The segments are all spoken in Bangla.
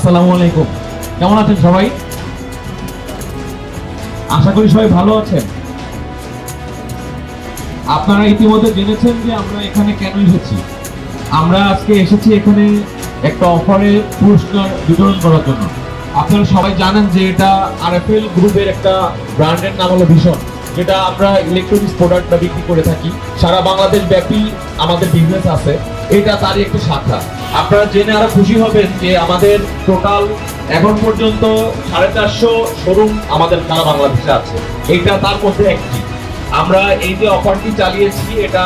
আসসালামু আলাইকুম। কেমন আছেন সবাই? আশা করি সবাই ভালো আছেন। আপনারা ইতিমধ্যে জেনেছেন যে আমরা এখানে কেন এসেছি। আমরা আজকে এসেছি এখানে একটা অফারে পুরস্কার বিতরণ করার জন্য। আপনারা সবাই জানেন যে এটা আরএফএল গ্রুপের একটা ব্র্যান্ডের নাম হলো ভিশন, যেটা আমরা ইলেকট্রনিক্স প্রোডাক্টটা বিক্রি করে থাকি। সারা বাংলাদেশ ব্যাপী আমাদের বিজনেস আছে, এটা তারই একটা শাখা। আপনারা জেনে আরো খুশি হবেন যে আমাদের টোটাল এখন পর্যন্ত 450 শোরুম আমাদের সারা বাংলাদেশে আছে। এইটা তার মধ্যে একটি। আমরা এই যে অফারটি চালিয়েছি, এটা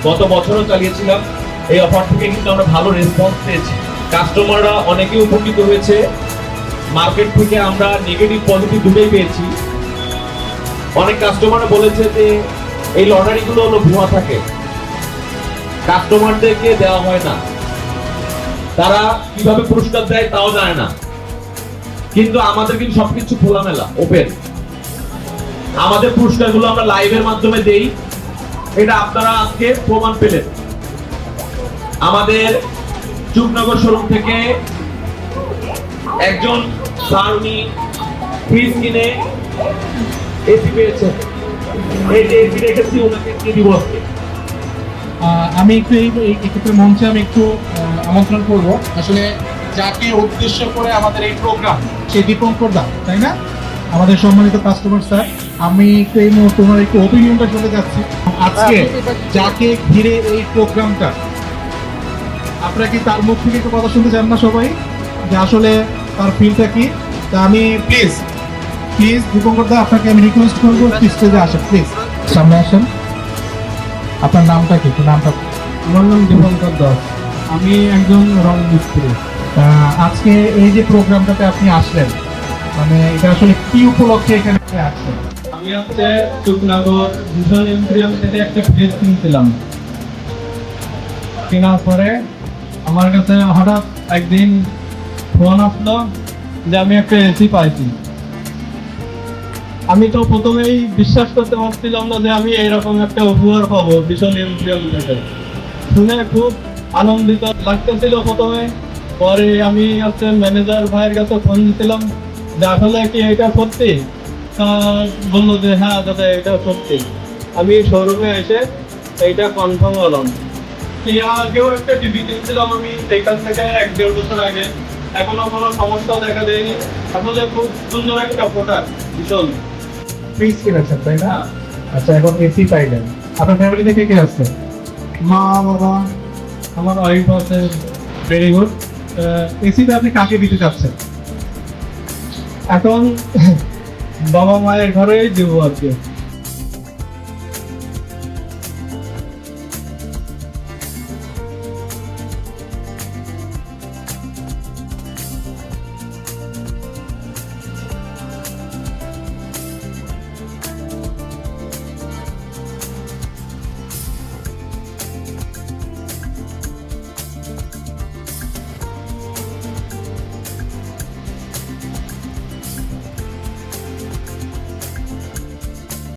গত বছরও চালিয়েছিলাম। এই অফার থেকে কিন্তু আমরা ভালো রেসপন্স পেয়েছি, কাস্টমাররা অনেকেই উপকৃত হয়েছে। মার্কেট থেকে আমরা নেগেটিভ পজিটিভ দুটোই পেয়েছি। অনেক কাস্টমার বলেছে যে এই লটারিগুলো হলো ভুয়া থাকে, কাস্টমারদেরকে দেওয়া হয় না, তারা কিভাবে পুরস্কার দেয় তাও জানে না। কিন্তু আমাদের কিন্তু সবকিছু খোলামেলা, ওপেন। আমাদের পুরস্কারগুলো আমরা লাইভের মাধ্যমে দেই, এটা আপনারা আজকে প্রমাণ পেলেন। আমাদের যুগনগর শোরুম থেকে একজন স্যার উনি ফ্রিজ কিনে এসি পেয়েছেন। এই যে এসি রেখেছি, ওনাকে দিয়ে দিব আজকে। আমি একটু এই ক্ষেত্রে মঞ্চে আমি একটু আমন্ত্রণ করব আসলে যাকে উদ্দেশ্য করে আমাদের এই প্রোগ্রাম, সে দীপঙ্কর দা, তাই না? আমাদের সম্মানিত কাস্টমার স্যার, আমি একটু এই মুহূর্তে ওনার একটু ওপিনিয়নটা শুনতে যাচ্ছি। আজকে যাকে ঘিরে এই প্রোগ্রামটা, আপনারা কি তার মুখ থেকে একটু কথা শুনতে চান না সবাই, যে আসলে তার ফিলটা কি? তা আমি প্লিজ দীপঙ্কর দা, আপনাকে আমি রিকোয়েস্ট করবো স্টেজে আসেন, প্লিজ সামনে আসেন। আপনার নামটা কি? নামটা? আমার নাম দীপঙ্কর দাস, আমি একজন রং মিস্ত্রি। আজকে এই যে প্রোগ্রামটাতে আপনি আসলেন, মানে এটা আসলে কি উপলক্ষে এখানে আসছেন? আমি হচ্ছে চুকনগর ভিশন ইম্পেরিয়াম থেকে একটা ফ্রিজ কিনছিলাম। কেনার পরে আমার কাছে হঠাৎ একদিন ফোন আসলো যে আমি একটা এসি পাইছি। আমি তো প্রথমেই বিশ্বাস করতে পারছিলাম না যে আমি এইরকম একটা উপহার পাবো ভিশন ইম্পেরিয়াম থেকে। শুনে খুব আনন্দিত লাগতেছিল প্রথমে। পরে আমি হচ্ছে ম্যানেজার ভাইয়ের কাছে ফোন দিয়েছিলাম যে আসলে কি এটা সত্যি? বললো যে হ্যাঁ দাদা এটা সত্যি। আমি শোরুমে এসে এইটা কনফার্ম হলাম। এর আগেও একটা টিভি কিনছিলাম আমি সেইখান থেকে 1-1.5 বছর আগে, এখনো কোনো সমস্যা দেখা দেয়নি। আসলে খুব সুন্দর একটা প্রোডাক্ট ভীষণ। ফ্রিজ কিনেছেন, তাই না? আচ্ছা, এখন এসি পাইলেন। আপনার ফ্যামিলিতে কে কে আছে? মা বাবা, আমার ওয়াইফ আছে। Very good. এসিটা আপনি কাকে দিতে চাচ্ছেন? এখন বাবা মায়ের ঘরেই দেবো আর কি।